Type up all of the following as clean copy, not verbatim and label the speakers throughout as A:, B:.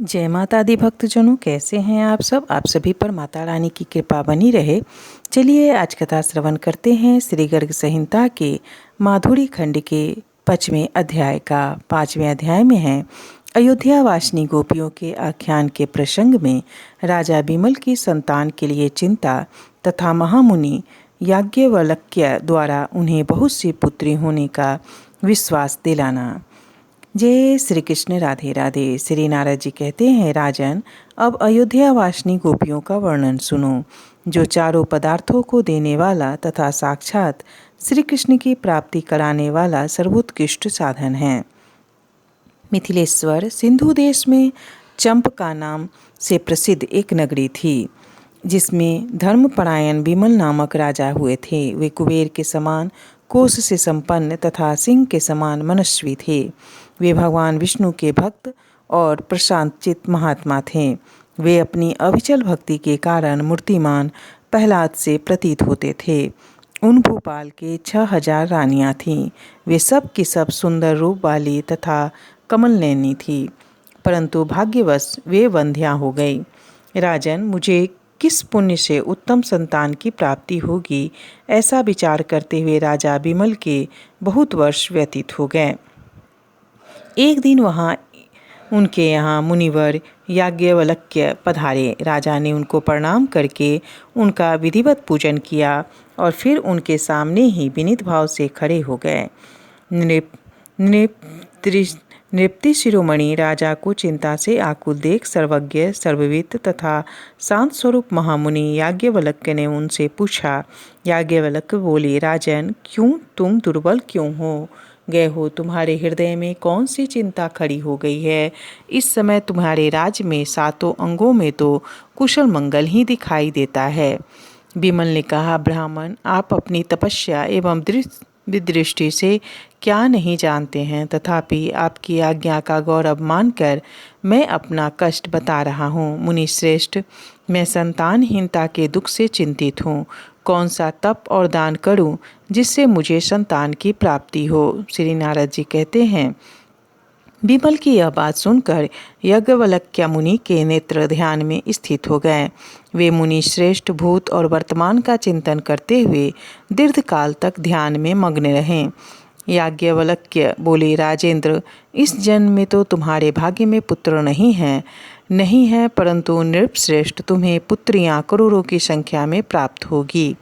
A: जय माता दी भक्तजनों, कैसे हैं आप सब। आप सभी पर माता रानी की कृपा बनी रहे। चलिए आज कथा श्रवण करते हैं श्री गर्ग संहिता के माधुरी खंड के 5वें अध्याय का। 5वें अध्याय में है अयोध्या वासिनी गोपियों के आख्यान के प्रसंग में राजा बिमल की संतान के लिए चिंता तथा महामुनि याज्ञवल्क्य द्वारा उन्हें बहुत सी पुत्री होने का विश्वास दिलाना। जय श्री कृष्ण, राधे राधे। श्री नारद जी कहते हैं, राजन अब अयोध्या वासिनी गोपियों का वर्णन सुनो, जो चारों पदार्थों को देने वाला तथा साक्षात श्री कृष्ण की प्राप्ति कराने वाला सर्वोत्कृष्ट साधन है। मिथिलेश्वर सिंधु देश में चंपका नाम से प्रसिद्ध एक नगरी थी, जिसमें धर्मपरायण विमल नामक राजा हुए थे। वे कुबेर के समान कोष से संपन्न तथा सिंह के समान मनस्वी थे। वे भगवान विष्णु के भक्त और प्रशांत चित्त महात्मा थे। वे अपनी अविचल भक्ति के कारण मूर्तिमान प्रहलाद से प्रतीत होते थे। उन भूपाल के 6000 रानियां थीं। वे सब की सब सुंदर रूप वाली तथा कमल नयनी थी, परंतु भाग्यवश वे वंध्या हो गई। राजन, मुझे किस पुण्य से उत्तम संतान की प्राप्ति होगी, ऐसा विचार करते हुए राजा बिमल के बहुत वर्ष व्यतीत हो गए। एक दिन उनके यहाँ मुनिवर याज्ञवल्क्य पधारे। राजा ने उनको प्रणाम करके उनका विधिवत पूजन किया और फिर उनके सामने ही विनीत भाव से खड़े हो गए। नृपति शिरोमणि राजा को चिंता से आकुल देख सर्वज्ञ सर्वविद तथा शांत स्वरूप महामुनि याज्ञवल्क्य ने उनसे पूछा। याज्ञवल्क्य बोले, राजन क्यों तुम दुर्बल क्यों हो गए हो? तुम्हारे हृदय में कौन सी चिंता खड़ी हो गई है? इस समय तुम्हारे राज्य में 7 अंगों में तो कुशल मंगल ही दिखाई देता है। विमल ने कहा, ब्राह्मण, आप अपनी तपस्या एवं विदृष्टि से क्या नहीं जानते हैं, तथापि आपकी आज्ञा का गौरव मानकर मैं अपना कष्ट बता रहा हूँ। मुनि श्रेष्ठ, मैं संतानहीनता के दुख से चिंतित हूँ। कौन सा तप और दान करूँ जिससे मुझे संतान की प्राप्ति हो? श्री नारद जी कहते हैं, विमल की यह बात सुनकर याज्ञवल्क्य मुनि के नेत्र ध्यान में स्थित हो गए। वे मुनि श्रेष्ठ भूत और वर्तमान का चिंतन करते हुए दीर्घ काल तक ध्यान में मग्न रहे। याज्ञवल्क्य बोले, राजेंद्र, इस जन्म में तो तुम्हारे भाग्य में पुत्र नहीं है, परंतु नृपश्रेष्ठ तुम्हें पुत्रियां करोड़ों की संख्या में प्राप्त होगी।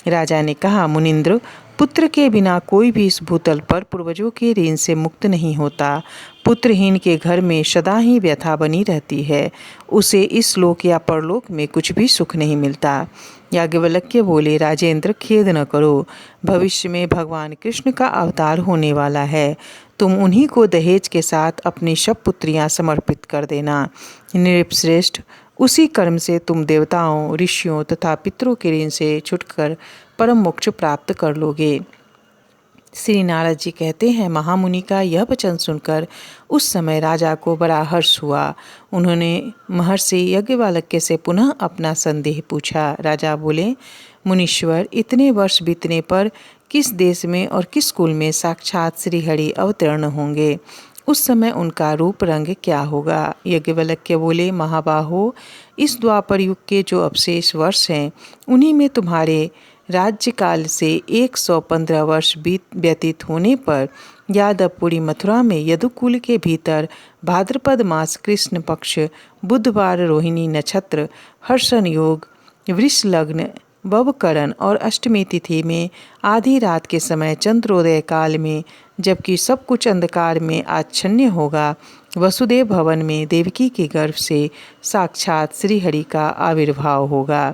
A: राजा ने कहा, मुनिंद्र, पुत्र के बिना कोई भी इस भूतल पर पूर्वजों के ऋण से मुक्त नहीं होता। पुत्रहीन के घर में सदा ही व्यथा बनी रहती है। उसे इस लोक या परलोक में कुछ भी सुख नहीं मिलता। याज्ञवल्क्य बोले, राजेंद्र, खेद न करो, भविष्य में भगवान कृष्ण का अवतार होने वाला है। तुम उन्हीं को दहेज के साथ अपनी सब पुत्रियां समर्पित कर देना। नृपश्रेष्ठ, उसी कर्म से तुम देवताओं, ऋषियों तथा पितरों के ऋण से छुटकर परम मोक्ष प्राप्त कर लोगे। श्री नारद जी कहते हैं, महामुनि का यह वचन सुनकर उस समय राजा को बड़ा हर्ष हुआ। उन्होंने महर्षि याज्ञवल्क्य से पुनः अपना संदेह पूछा। राजा बोले, मुनीश्वर, इतने वर्ष बीतने पर किस देश में और किस कुल में साक्षात श्रीहरि अवतीर्ण होंगे? उस समय उनका रूप रंग क्या होगा? याज्ञवल्क्य बोले, महाबाहो, इस द्वापर युग के जो अवशेष वर्ष हैं, उन्हीं में तुम्हारे राज्यकाल से 115 वर्ष व्यतीत होने पर यादवपुरी मथुरा में यदुकुल के भीतर भाद्रपद मास कृष्ण पक्ष बुधवार रोहिणी नक्षत्र हर्षण योग वृष लग्न बवकरण और अष्टमी तिथि में आधी रात के समय चंद्रोदय काल में, जबकि सब कुछ अंधकार में आच्छन्न होगा, वसुदेव भवन में देवकी के गर्भ से साक्षात श्रीहरि का आविर्भाव होगा।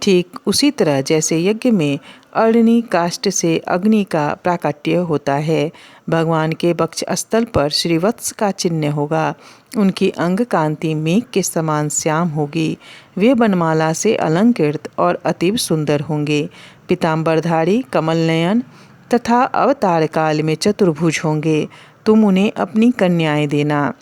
A: ठीक उसी तरह जैसे यज्ञ में अग्नि काष्ठ से अग्नि का प्राकट्य होता है, भगवान के वक्ष स्थल पर श्रीवत्स का चिन्ह होगा। उनकी अंग कांति मेघ के समान श्याम होगी। वे बनमाला से अलंकृत और अतीव सुंदर होंगे। पीताम्बरधारी, कमल नयन तथा अवतार काल में चतुर्भुज होंगे। तुम उन्हें अपनी कन्याएं देना।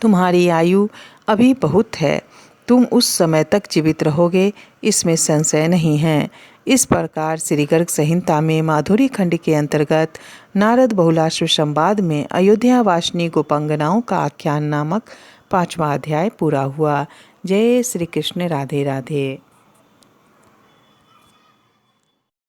A: तुम्हारी आयु अभी बहुत है, तुम उस समय तक जीवित रहोगे, इसमें संशय नहीं है। इस प्रकार श्री गर्ग संहिता में माधुरी खंड के अंतर्गत नारद बहुलाश्व संवाद में अयोध्या वासिनी गोपांगनाओं का आख्यान नामक 5वां अध्याय पूरा हुआ। जय श्री कृष्ण। राधे राधे।